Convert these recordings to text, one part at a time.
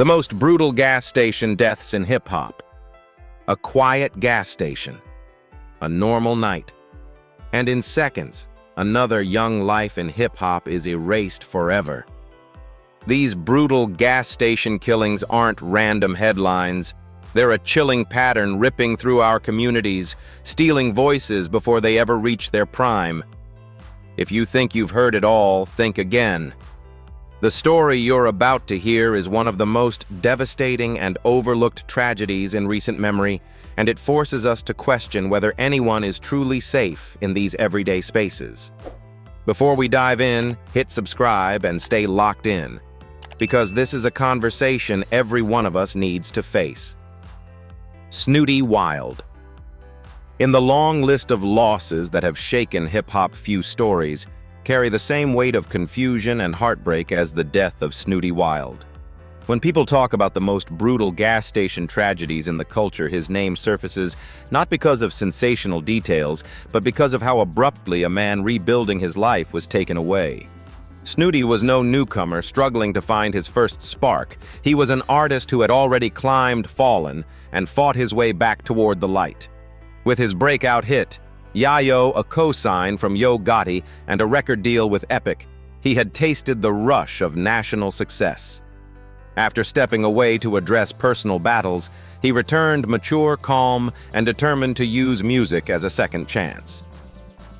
The most brutal gas station deaths in hip-hop. A quiet gas station. A normal night. And in seconds, another young life in hip-hop is erased forever. These brutal gas station killings aren't random headlines. They're a chilling pattern ripping through our communities, stealing voices before they ever reach their prime. If you think you've heard it all, think again. The story you're about to hear is one of the most devastating and overlooked tragedies in recent memory, and it forces us to question whether anyone is truly safe in these everyday spaces. Before we dive in, hit subscribe and stay locked in, because this is a conversation every one of us needs to face. Snooty Wild. In the long list of losses that have shaken hip-hop, few stories carry the same weight of confusion and heartbreak as the death of Snooty Wild. When people talk about the most brutal gas station tragedies in the culture, his name surfaces not because of sensational details, but because of how abruptly a man rebuilding his life was taken away. Snooty was no newcomer struggling to find his first spark. He was an artist who had already climbed, fallen, and fought his way back toward the light. With his breakout hit, Yayo, a co-sign from Yo Gotti, and a record deal with Epic, he had tasted the rush of national success. After stepping away to address personal battles, he returned mature, calm, and determined to use music as a second chance.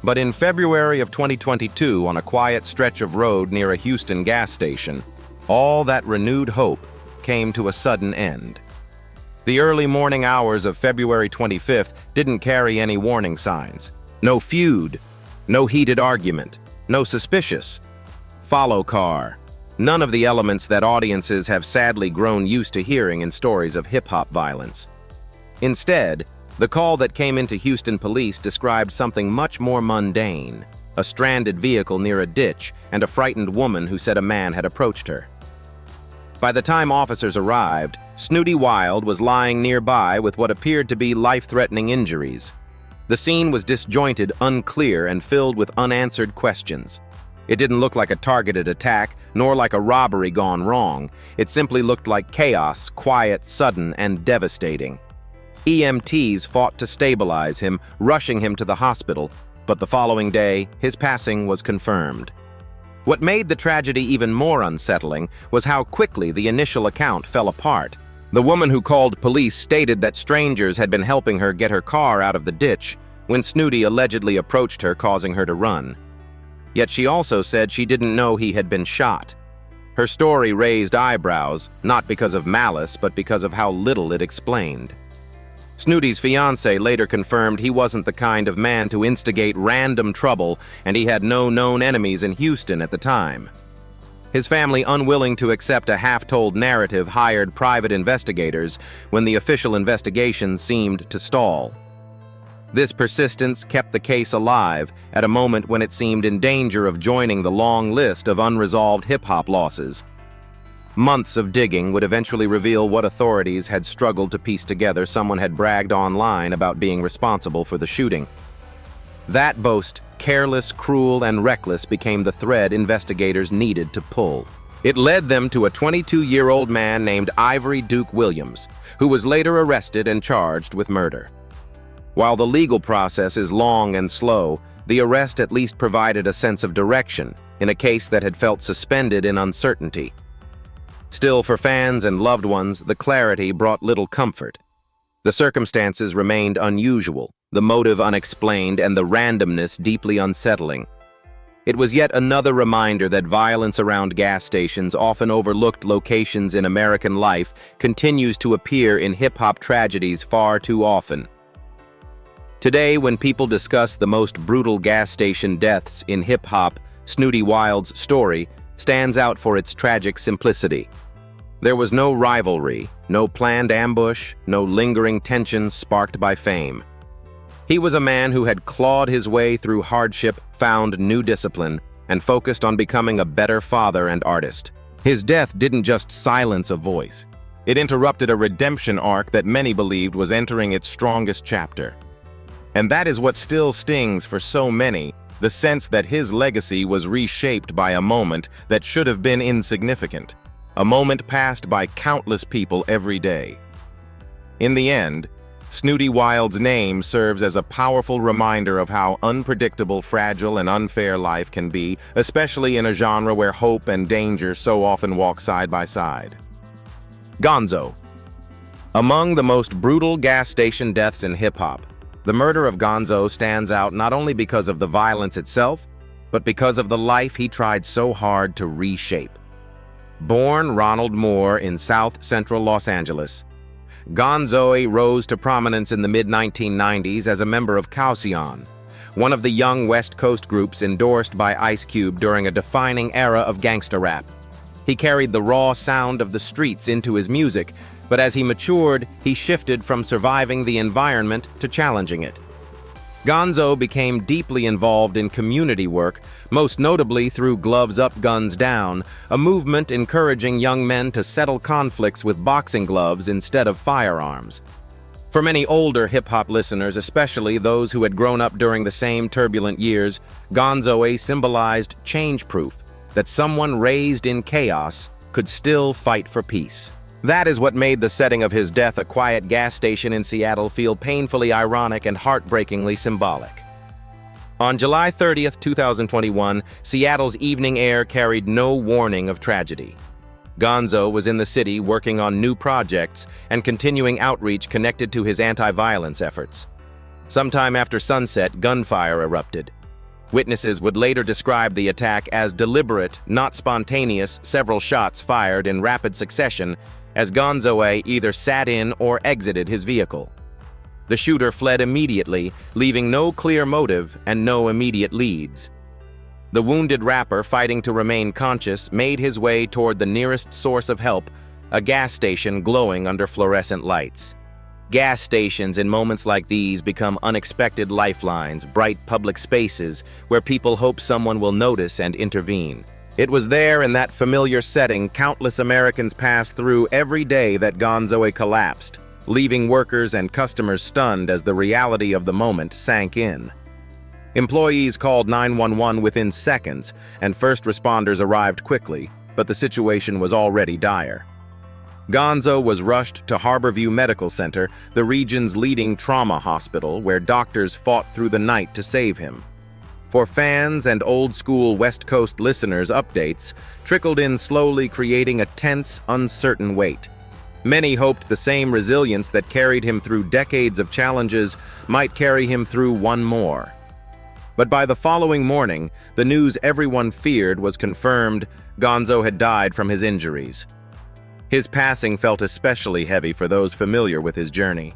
But in February of 2022, on a quiet stretch of road near a Houston gas station, all that renewed hope came to a sudden end. The early morning hours of February 25th didn't carry any warning signs. No feud, no heated argument, no suspicious follow car. None of the elements that audiences have sadly grown used to hearing in stories of hip-hop violence. Instead, the call that came into Houston police described something much more mundane: a stranded vehicle near a ditch and a frightened woman who said a man had approached her. By the time officers arrived, Snooty Wild was lying nearby with what appeared to be life-threatening injuries. The scene was disjointed, unclear, and filled with unanswered questions. It didn't look like a targeted attack, nor like a robbery gone wrong. It simply looked like chaos, quiet, sudden, and devastating. EMTs fought to stabilize him, rushing him to the hospital, but the following day, his passing was confirmed. What made the tragedy even more unsettling was how quickly the initial account fell apart. The woman who called police stated that strangers had been helping her get her car out of the ditch when Snooty allegedly approached her, causing her to run. Yet she also said she didn't know he had been shot. Her story raised eyebrows, not because of malice, but because of how little it explained. Snooty's fiancée later confirmed he wasn't the kind of man to instigate random trouble, and he had no known enemies in Houston at the time. His family, unwilling to accept a half-told narrative, hired private investigators when the official investigation seemed to stall. This persistence kept the case alive at a moment when it seemed in danger of joining the long list of unresolved hip-hop losses. Months of digging would eventually reveal what authorities had struggled to piece together. Someone had bragged online about being responsible for the shooting. That boast, careless, cruel, and reckless, became the thread investigators needed to pull. It led them to a 22-year-old man named Ivory Duke Williams, who was later arrested and charged with murder. While the legal process is long and slow, the arrest at least provided a sense of direction in a case that had felt suspended in uncertainty. Still, for fans and loved ones, the clarity brought little comfort. The circumstances remained unusual, the motive unexplained, and the randomness deeply unsettling. It was yet another reminder that violence around gas stations, often overlooked locations in American life, continues to appear in hip-hop tragedies far too often. Today, when people discuss the most brutal gas station deaths in hip-hop, Snooty Wild's story stands out for its tragic simplicity. There was no rivalry, no planned ambush, no lingering tension sparked by fame. He was a man who had clawed his way through hardship, found new discipline, and focused on becoming a better father and artist. His death didn't just silence a voice. It interrupted a redemption arc that many believed was entering its strongest chapter. And that is what still stings for so many, the sense that his legacy was reshaped by a moment that should have been insignificant. a moment passed by countless people every day. In the end, Snooty Wild's name serves as a powerful reminder of how unpredictable, fragile, and unfair life can be, especially in a genre where hope and danger so often walk side by side. Gonzo. Among the most brutal gas station deaths in hip-hop, the murder of Gonzo stands out not only because of the violence itself, but because of the life he tried so hard to reshape. Born Ronald Moore in South Central Los Angeles, Gonzo rose to prominence in the mid-1990s as a member of Caucion, one of the young West Coast groups endorsed by Ice Cube during a defining era of gangsta rap. He carried the raw sound of the streets into his music, but as he matured, he shifted from surviving the environment to challenging it. Gonzo became deeply involved in community work, most notably through Gloves Up, Guns Down, a movement encouraging young men to settle conflicts with boxing gloves instead of firearms. For many older hip-hop listeners, especially those who had grown up during the same turbulent years, Gonzo symbolized change-proof, that someone raised in chaos could still fight for peace. That is what made the setting of his death, a quiet gas station in Seattle, feel painfully ironic and heartbreakingly symbolic. On July 30th, 2021, Seattle's evening air carried no warning of tragedy. Gonzo was in the city working on new projects and continuing outreach connected to his anti-violence efforts. Sometime after sunset, gunfire erupted. Witnesses would later describe the attack as deliberate, not spontaneous, several shots fired in rapid succession as Gonzo either sat in or exited his vehicle. The shooter fled immediately, leaving no clear motive and no immediate leads. The wounded rapper, fighting to remain conscious, made his way toward the nearest source of help, a gas station glowing under fluorescent lights. Gas stations in moments like these become unexpected lifelines, bright public spaces where people hope someone will notice and intervene. It was there, in that familiar setting countless Americans pass through every day, that Gonzo collapsed, leaving workers and customers stunned as the reality of the moment sank in. Employees called 911 within seconds, and first responders arrived quickly, but the situation was already dire. Gonzo was rushed to Harborview Medical Center, the region's leading trauma hospital, where doctors fought through the night to save him. For fans and old-school West Coast listeners, updates trickled in slowly, creating a tense, uncertain wait. Many hoped the same resilience that carried him through decades of challenges might carry him through one more. But by the following morning, the news everyone feared was confirmed: Gonzo had died from his injuries. His passing felt especially heavy for those familiar with his journey.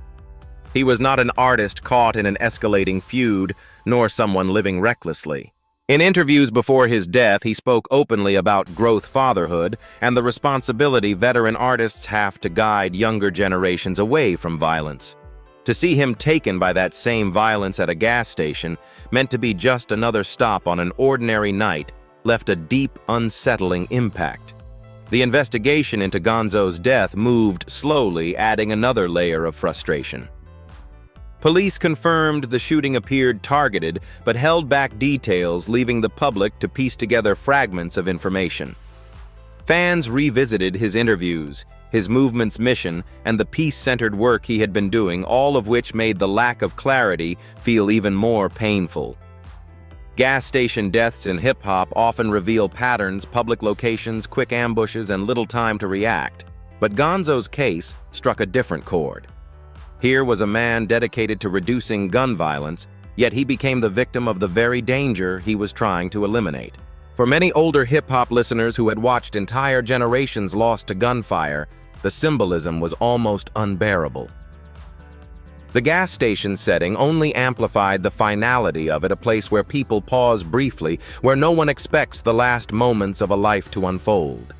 He was not an artist caught in an escalating feud, nor someone living recklessly. In interviews before his death, he spoke openly about growth fatherhood and the responsibility veteran artists have to guide younger generations away from violence. To see him taken by that same violence at a gas station, meant to be just another stop on an ordinary night, left a deep, unsettling impact. The investigation into Gonzo's death moved slowly, adding another layer of frustration. Police confirmed the shooting appeared targeted, but held back details, leaving the public to piece together fragments of information. Fans revisited his interviews, his movement's mission, and the peace-centered work he had been doing, all of which made the lack of clarity feel even more painful. Gas station deaths in hip-hop often reveal patterns, public locations, quick ambushes, and little time to react. But Gonzo's case struck a different chord. Here was a man dedicated to reducing gun violence, yet he became the victim of the very danger he was trying to eliminate. For many older hip-hop listeners who had watched entire generations lost to gunfire, the symbolism was almost unbearable. The gas station setting only amplified the finality of it, a place where people pause briefly, where no one expects the last moments of a life to unfold.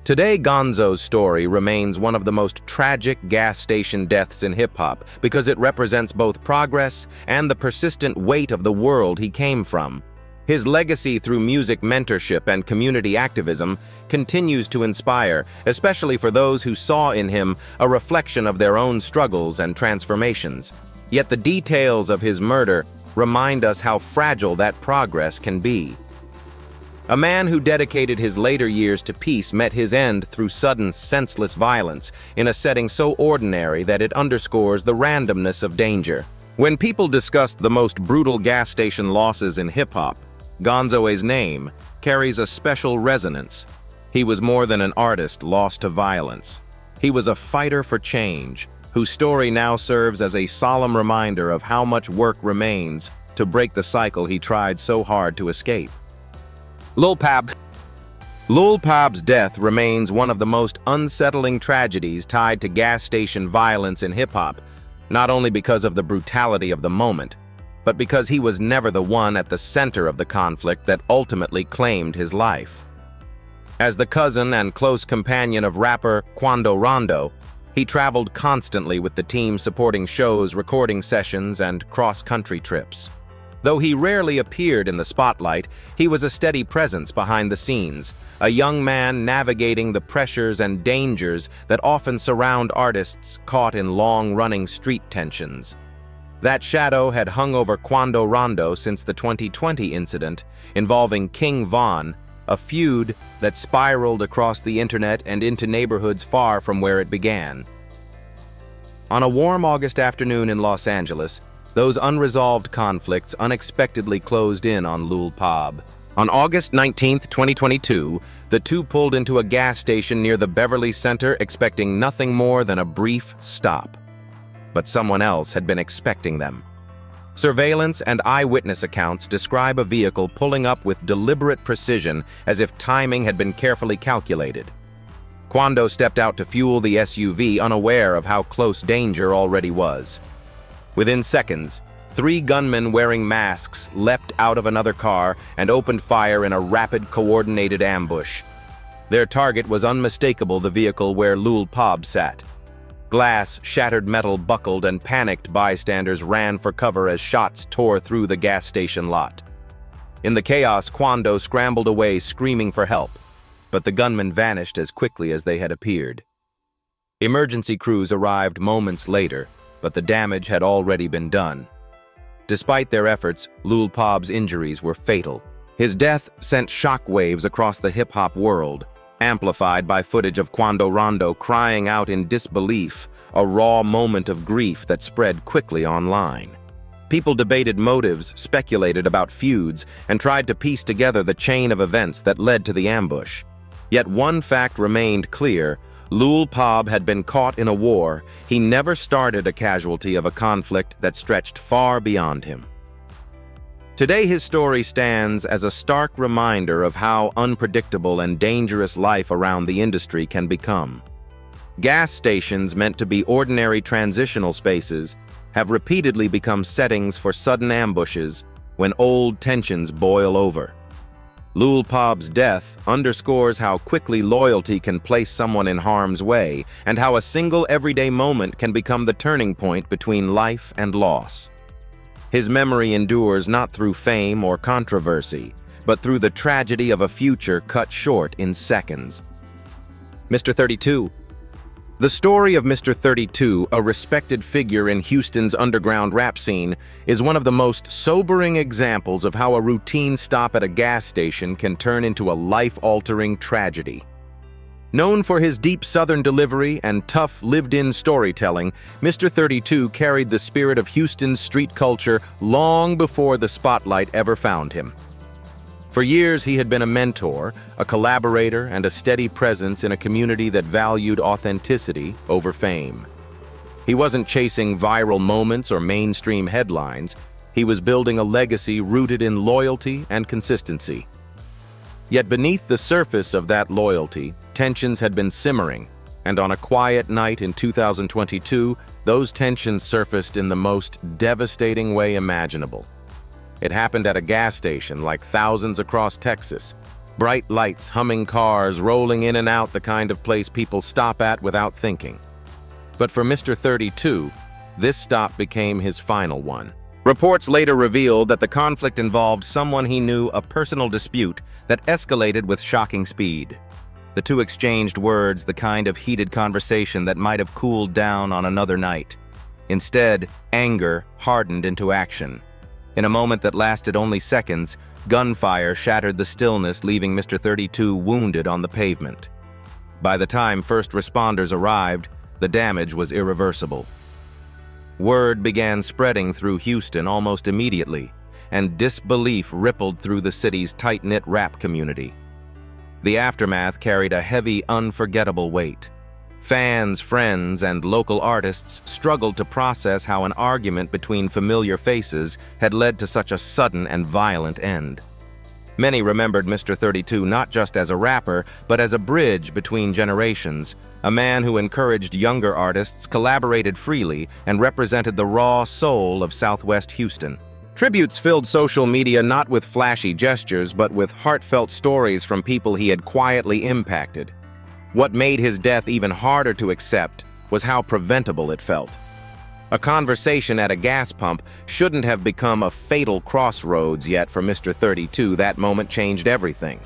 Today, Gonzo's story remains one of the most tragic gas station deaths in hip-hop because it represents both progress and the persistent weight of the world he came from. His legacy through music mentorship and community activism continues to inspire, especially for those who saw in him a reflection of their own struggles and transformations. Yet the details of his murder remind us how fragile that progress can be. A man who dedicated his later years to peace met his end through sudden, senseless violence in a setting so ordinary that it underscores the randomness of danger. When people discussed the most brutal gas station losses in hip-hop, Gonzo's name carries a special resonance. He was more than an artist lost to violence. He was a fighter for change, whose story now serves as a solemn reminder of how much work remains to break the cycle he tried so hard to escape. Lil Pab's death remains one of the most unsettling tragedies tied to gas station violence in hip-hop, not only because of the brutality of the moment, but because he was never the one at the center of the conflict that ultimately claimed his life. As the cousin and close companion of rapper Quando Rondo, he traveled constantly with the team supporting shows, recording sessions, and cross-country trips. Though he rarely appeared in the spotlight, he was a steady presence behind the scenes, a young man navigating the pressures and dangers that often surround artists caught in long-running street tensions. That shadow had hung over Quando Rondo since the 2020 incident involving King Von, a feud that spiraled across the internet and into neighborhoods far from where it began. On a warm August afternoon in Los Angeles, those unresolved conflicts unexpectedly closed in on Lil Pab. On August 19, 2022, the two pulled into a gas station near the Beverly Center expecting nothing more than a brief stop. But someone else had been expecting them. Surveillance and eyewitness accounts describe a vehicle pulling up with deliberate precision as if timing had been carefully calculated. Quando stepped out to fuel the SUV, unaware of how close danger already was. Within seconds, 3 gunmen wearing masks leapt out of another car and opened fire in a rapid, coordinated ambush. Their target was unmistakable, the vehicle where Lil Pab sat. Glass, shattered metal buckled, and panicked bystanders ran for cover as shots tore through the gas station lot. In the chaos, Quando scrambled away, screaming for help, but the gunmen vanished as quickly as they had appeared. Emergency crews arrived moments later, but the damage had already been done. Despite their efforts, Lil Pab's injuries were fatal. His death sent shockwaves across the hip-hop world, amplified by footage of Quando Rondo crying out in disbelief, a raw moment of grief that spread quickly online. People debated motives, speculated about feuds, and tried to piece together the chain of events that led to the ambush. Yet one fact remained clear: Lil Pab had been caught in a war. He never started a casualty of a conflict that stretched far beyond him. Today, his story stands as a stark reminder of how unpredictable and dangerous life around the industry can become. Gas stations, meant to be ordinary transitional spaces, have repeatedly become settings for sudden ambushes when old tensions boil over. Lil Pab's death underscores how quickly loyalty can place someone in harm's way, and how a single everyday moment can become the turning point between life and loss. His memory endures not through fame or controversy, but through the tragedy of a future cut short in seconds. Mr. 32. The story of Mr. 32, a respected figure in Houston's underground rap scene, is one of the most sobering examples of how a routine stop at a gas station can turn into a life-altering tragedy. Known for his deep Southern delivery and tough, lived-in storytelling, Mr. 32 carried the spirit of Houston's street culture long before the spotlight ever found him. For years, he had been a mentor, a collaborator, and a steady presence in a community that valued authenticity over fame. He wasn't chasing viral moments or mainstream headlines. He was building a legacy rooted in loyalty and consistency. Yet beneath the surface of that loyalty, tensions had been simmering, and on a quiet night in 2022, those tensions surfaced in the most devastating way imaginable. It happened at a gas station like thousands across Texas. Bright lights, humming cars, rolling in and out, the kind of place people stop at without thinking. But for Mr. 32, this stop became his final one. Reports later revealed that the conflict involved someone he knew, a personal dispute that escalated with shocking speed. The two exchanged words, the kind of heated conversation that might have cooled down on another night. Instead, anger hardened into action. In a moment that lasted only seconds, gunfire shattered the stillness, leaving Mr. 32 wounded on the pavement. By the time first responders arrived, the damage was irreversible. Word began spreading through Houston almost immediately, and disbelief rippled through the city's tight-knit rap community. The aftermath carried a heavy, unforgettable weight. Fans, friends, and local artists struggled to process how an argument between familiar faces had led to such a sudden and violent end. Many remembered Mr. 32 not just as a rapper, but as a bridge between generations, a man who encouraged younger artists, collaborated freely, and represented the raw soul of Southwest Houston. Tributes filled social media not with flashy gestures, but with heartfelt stories from people he had quietly impacted. What made his death even harder to accept was how preventable it felt. A conversation at a gas pump shouldn't have become a fatal crossroads, yet for Mr. 32, that moment changed everything.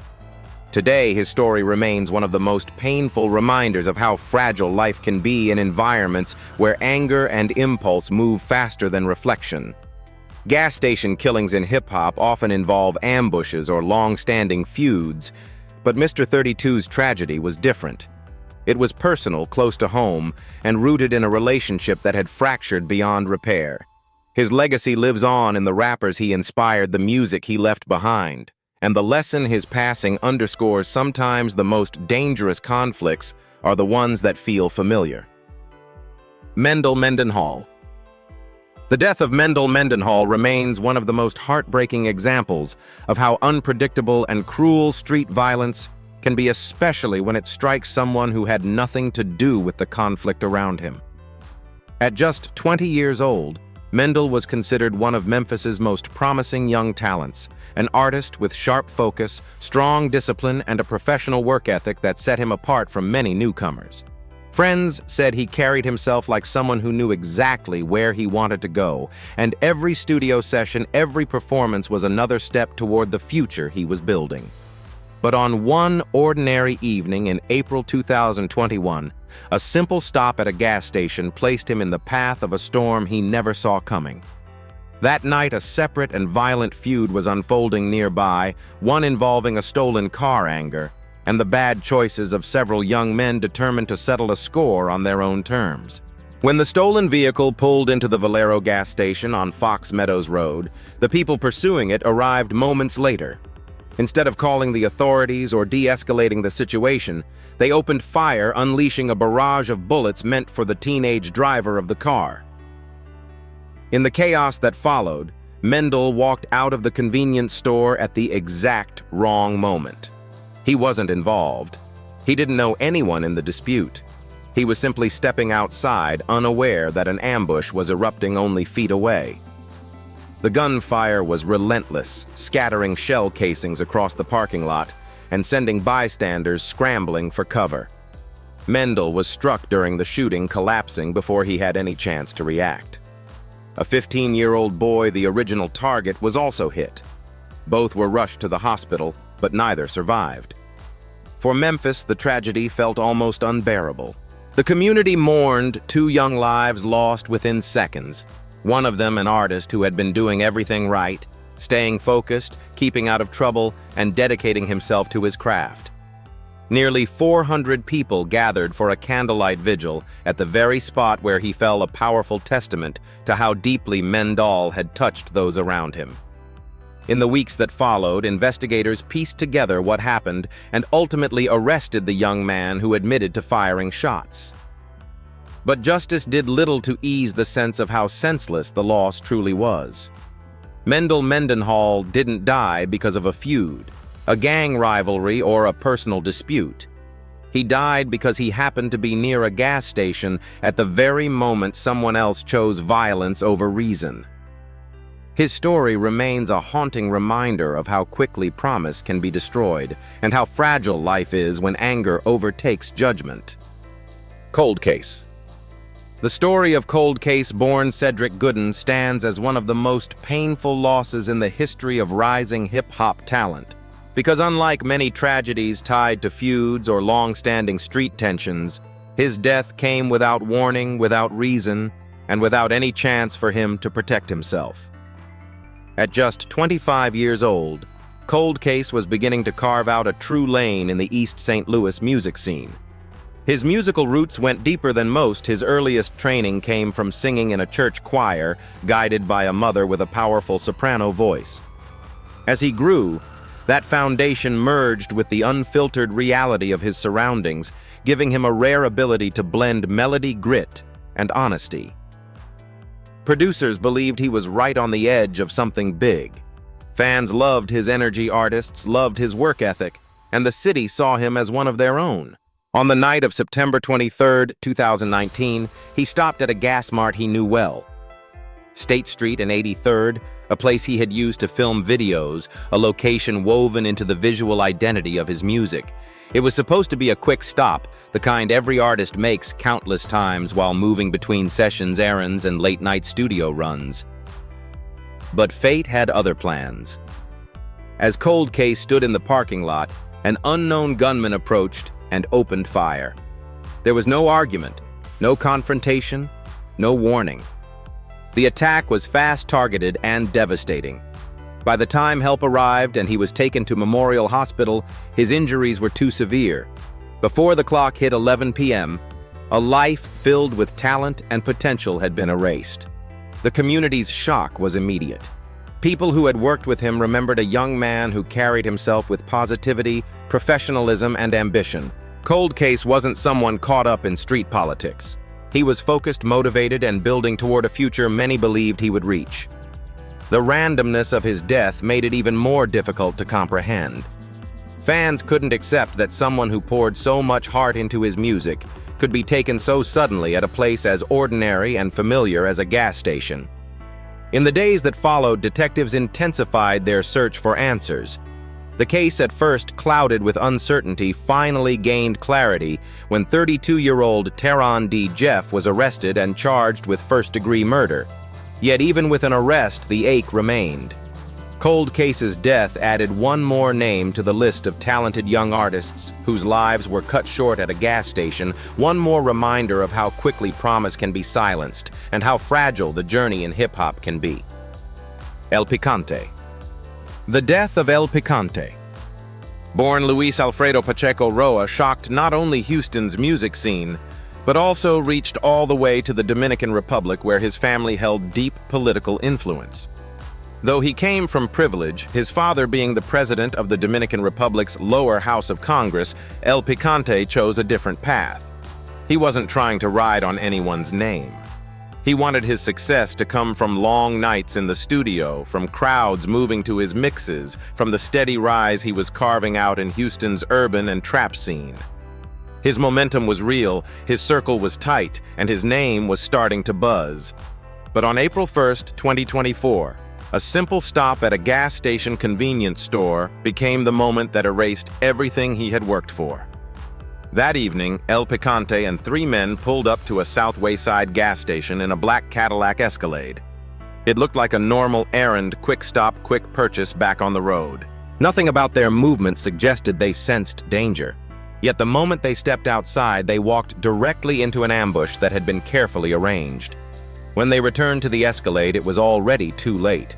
Today, his story remains one of the most painful reminders of how fragile life can be in environments where anger and impulse move faster than reflection. Gas station killings in hip-hop often involve ambushes or long-standing feuds, but Mr. 32's tragedy was different. It was personal, close to home, and rooted in a relationship that had fractured beyond repair. His legacy lives on in the rappers he inspired, the music he left behind, and the lesson his passing underscores: sometimes the most dangerous conflicts are the ones that feel familiar. Mendel Mendenhall. The death of Mendel Mendenhall remains one of the most heartbreaking examples of how unpredictable and cruel street violence can be, especially when it strikes someone who had nothing to do with the conflict around him. At just 20 years old, Mendel was considered one of Memphis's most promising young talents, an artist with sharp focus, strong discipline, and a professional work ethic that set him apart from many newcomers. Friends said he carried himself like someone who knew exactly where he wanted to go, and every studio session, every performance was another step toward the future he was building. But on one ordinary evening in April 2021, a simple stop at a gas station placed him in the path of a storm he never saw coming. That night, a separate and violent feud was unfolding nearby, one involving a stolen car anger, and the bad choices of several young men determined to settle a score on their own terms. When the stolen vehicle pulled into the Valero gas station on Fox Meadows Road, the people pursuing it arrived moments later. Instead of calling the authorities or de-escalating the situation, they opened fire, unleashing a barrage of bullets meant for the teenage driver of the car. In the chaos that followed, Mendel walked out of the convenience store at the exact wrong moment. He wasn't involved. He didn't know anyone in the dispute. He was simply stepping outside, unaware that an ambush was erupting only feet away. The gunfire was relentless, scattering shell casings across the parking lot and sending bystanders scrambling for cover. Mendel was struck during the shooting, collapsing before he had any chance to react. A 15-year-old boy, the original target, was also hit. Both were rushed to the hospital, but neither survived. For Memphis, the tragedy felt almost unbearable. The community mourned 2 young lives lost within seconds. One of them an artist who had been doing everything right, staying focused, keeping out of trouble, and dedicating himself to his craft. Nearly 400 people gathered for a candlelight vigil at the very spot where he fell, a powerful testament to how deeply Mendel had touched those around him. In the weeks that followed, investigators pieced together what happened and ultimately arrested the young man who admitted to firing shots. But justice did little to ease the sense of how senseless the loss truly was. Mendel Mendenhall didn't die because of a feud, a gang rivalry, or a personal dispute. He died because he happened to be near a gas station at the very moment someone else chose violence over reason. His story remains a haunting reminder of how quickly promise can be destroyed and how fragile life is when anger overtakes judgment. Cold Case. The story of Cold Case-born Cedric Gooden stands as one of the most painful losses in the history of rising hip-hop talent. Because unlike many tragedies tied to feuds or long-standing street tensions, his death came without warning, without reason, and without any chance for him to protect himself. At just 25 years old, Cold Case was beginning to carve out a true lane in the East St. Louis music scene. His musical roots went deeper than most. His earliest training came from singing in a church choir, guided by a mother with a powerful soprano voice. As he grew, that foundation merged with the unfiltered reality of his surroundings, giving him a rare ability to blend melody, grit, and honesty. Producers believed he was right on the edge of something big. Fans loved his energy, artists loved his work ethic, and the city saw him as one of their own. On the night of September 23, 2019, he stopped at a gas mart he knew well. State Street and 83rd, a place he had used to film videos, a location woven into the visual identity of his music. It was supposed to be a quick stop, the kind every artist makes countless times while moving between sessions, errands, and late-night studio runs. But fate had other plans. As Cold Case stood in the parking lot, an unknown gunman approached and opened fire. There was no argument, no confrontation, no warning. The attack was fast, targeted, and devastating. By the time help arrived and he was taken to Memorial Hospital, his injuries were too severe. Before the clock hit 11 p.m., a life filled with talent and potential had been erased. The community's shock was immediate. People who had worked with him remembered a young man who carried himself with positivity, professionalism, and ambition. Cold Case wasn't someone caught up in street politics. He was focused, motivated, and building toward a future many believed he would reach. The randomness of his death made it even more difficult to comprehend. Fans couldn't accept that someone who poured so much heart into his music could be taken so suddenly at a place as ordinary and familiar as a gas station. In the days that followed, detectives intensified their search for answers. The case, at first clouded with uncertainty, finally gained clarity when 32-year-old Teron D. Jeff was arrested and charged with first-degree murder. Yet even with an arrest, the ache remained. Cold Case's death added one more name to the list of talented young artists whose lives were cut short at a gas station, one more reminder of how quickly promise can be silenced and how fragile the journey in hip-hop can be. El Picante. The death of El Picante. Born Luis Alfredo Pacheco Roa shocked not only Houston's music scene, but also reached all the way to the Dominican Republic, where his family held deep political influence. Though he came from privilege, his father being the president of the Dominican Republic's lower house of Congress, El Picante chose a different path. He wasn't trying to ride on anyone's name. He wanted his success to come from long nights in the studio, from crowds moving to his mixes, from the steady rise he was carving out in Houston's urban and trap scene. His momentum was real, his circle was tight, and his name was starting to buzz. But on April 1st, 2024, a simple stop at a gas station convenience store became the moment that erased everything he had worked for. That evening, El Picante and three men pulled up to a South Wayside gas station in a black Cadillac Escalade. It looked like a normal errand, quick stop, quick purchase back on the road. Nothing about their movement suggested they sensed danger. Yet the moment they stepped outside, they walked directly into an ambush that had been carefully arranged. When they returned to the Escalade, it was already too late.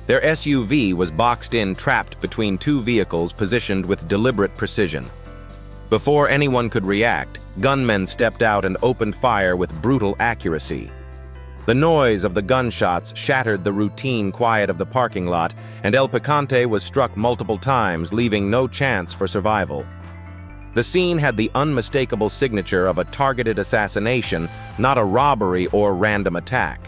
Their SUV was boxed in, trapped between two vehicles positioned with deliberate precision. Before anyone could react, gunmen stepped out and opened fire with brutal accuracy. The noise of the gunshots shattered the routine quiet of the parking lot, and El Picante was struck multiple times, leaving no chance for survival. The scene had the unmistakable signature of a targeted assassination, not a robbery or random attack.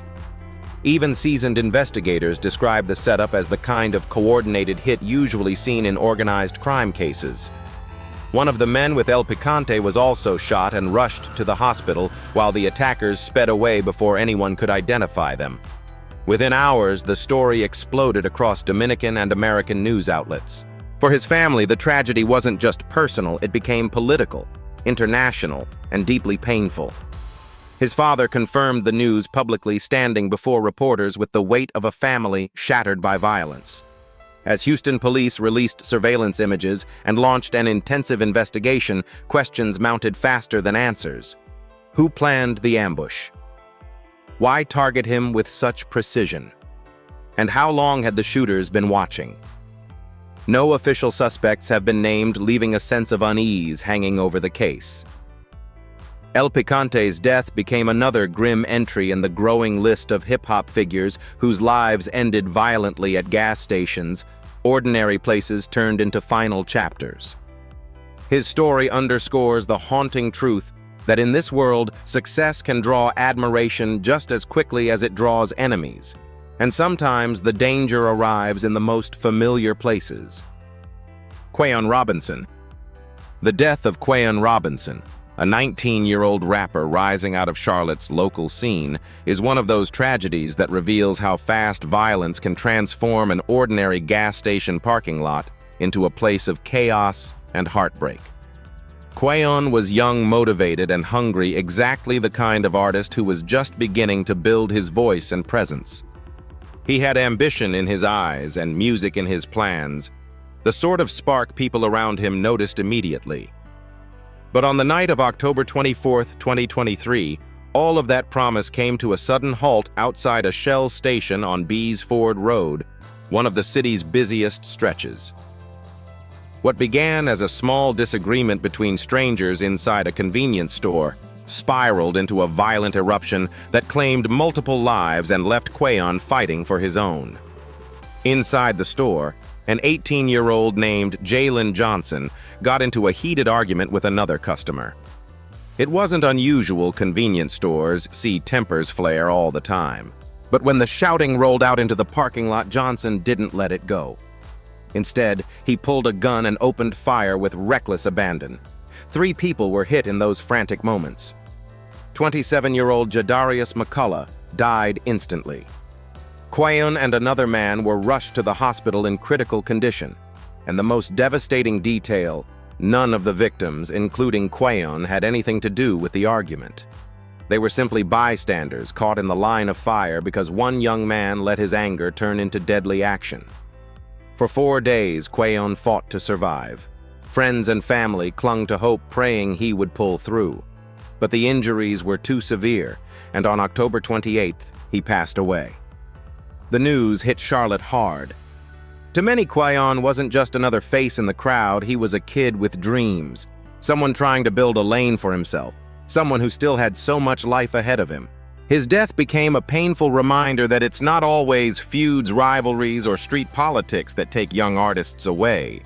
Even seasoned investigators described the setup as the kind of coordinated hit usually seen in organized crime cases. One of the men with El Picante was also shot and rushed to the hospital, while the attackers sped away before anyone could identify them. Within hours, the story exploded across Dominican and American news outlets. For his family, the tragedy wasn't just personal, it became political, international, and deeply painful. His father confirmed the news publicly, standing before reporters with the weight of a family shattered by violence. As Houston police released surveillance images and launched an intensive investigation, questions mounted faster than answers. Who planned the ambush? Why target him with such precision? And how long had the shooters been watching? No official suspects have been named, leaving a sense of unease hanging over the case. El Picante's death became another grim entry in the growing list of hip-hop figures whose lives ended violently at gas stations. Ordinary places turned into final chapters. His story underscores the haunting truth that in this world, success can draw admiration just as quickly as it draws enemies, and sometimes the danger arrives in the most familiar places. Quayon Robinson. The death of Quayon Robinson, a 19-year-old rapper rising out of Charlotte's local scene, is one of those tragedies that reveals how fast violence can transform an ordinary gas station parking lot into a place of chaos and heartbreak. Quayon was young, motivated, and hungry, exactly the kind of artist who was just beginning to build his voice and presence. He had ambition in his eyes and music in his plans, the sort of spark people around him noticed immediately. But on the night of October 24, 2023, all of that promise came to a sudden halt outside a Shell station on Bees Ford Road, one of the city's busiest stretches. What began as a small disagreement between strangers inside a convenience store spiraled into a violent eruption that claimed multiple lives and left Quayon fighting for his own. Inside the store, an 18-year-old named Jalen Johnson got into a heated argument with another customer. It wasn't unusual convenience stores see tempers flare all the time, but when the shouting rolled out into the parking lot, Johnson didn't let it go. Instead, he pulled a gun and opened fire with reckless abandon. 3 people were hit in those frantic moments. 27-year-old Jadarius McCullough died instantly. Quayon and another man were rushed to the hospital in critical condition, and the most devastating detail, none of the victims, including Quayon, had anything to do with the argument. They were simply bystanders caught in the line of fire because one young man let his anger turn into deadly action. For 4 days, Quayon fought to survive. Friends and family clung to hope, praying he would pull through. But the injuries were too severe, and on October 28th, he passed away. The news hit Charlotte hard. To many, Quayon wasn't just another face in the crowd, he was a kid with dreams, someone trying to build a lane for himself, someone who still had so much life ahead of him. His death became a painful reminder that it's not always feuds, rivalries, or street politics that take young artists away.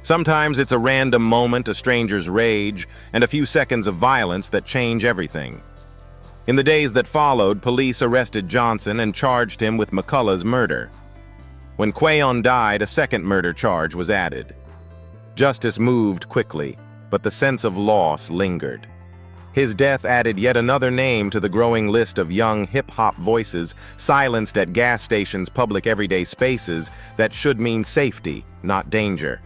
Sometimes it's a random moment, a stranger's rage, and a few seconds of violence that change everything. In the days that followed, police arrested Johnson and charged him with McCullough's murder. When Quayon died, a second murder charge was added. Justice moved quickly, but the sense of loss lingered. His death added yet another name to the growing list of young hip-hop voices silenced at gas stations, public everyday spaces that should mean safety, not danger.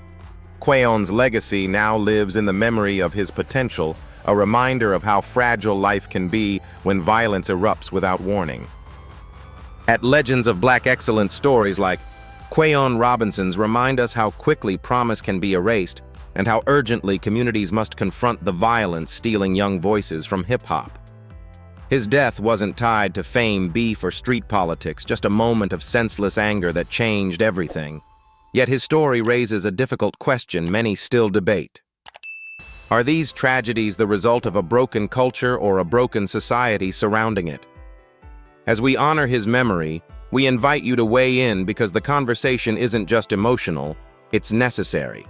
Quayon's legacy now lives in the memory of his potential, a reminder of how fragile life can be when violence erupts without warning. At Legends of Black Excellence, stories like Quayon Robinson's remind us how quickly promise can be erased and how urgently communities must confront the violence stealing young voices from hip-hop. His death wasn't tied to fame, beef, or street politics, just a moment of senseless anger that changed everything. Yet his story raises a difficult question many still debate. Are these tragedies the result of a broken culture or a broken society surrounding it? As we honor his memory, we invite you to weigh in because the conversation isn't just emotional, it's necessary.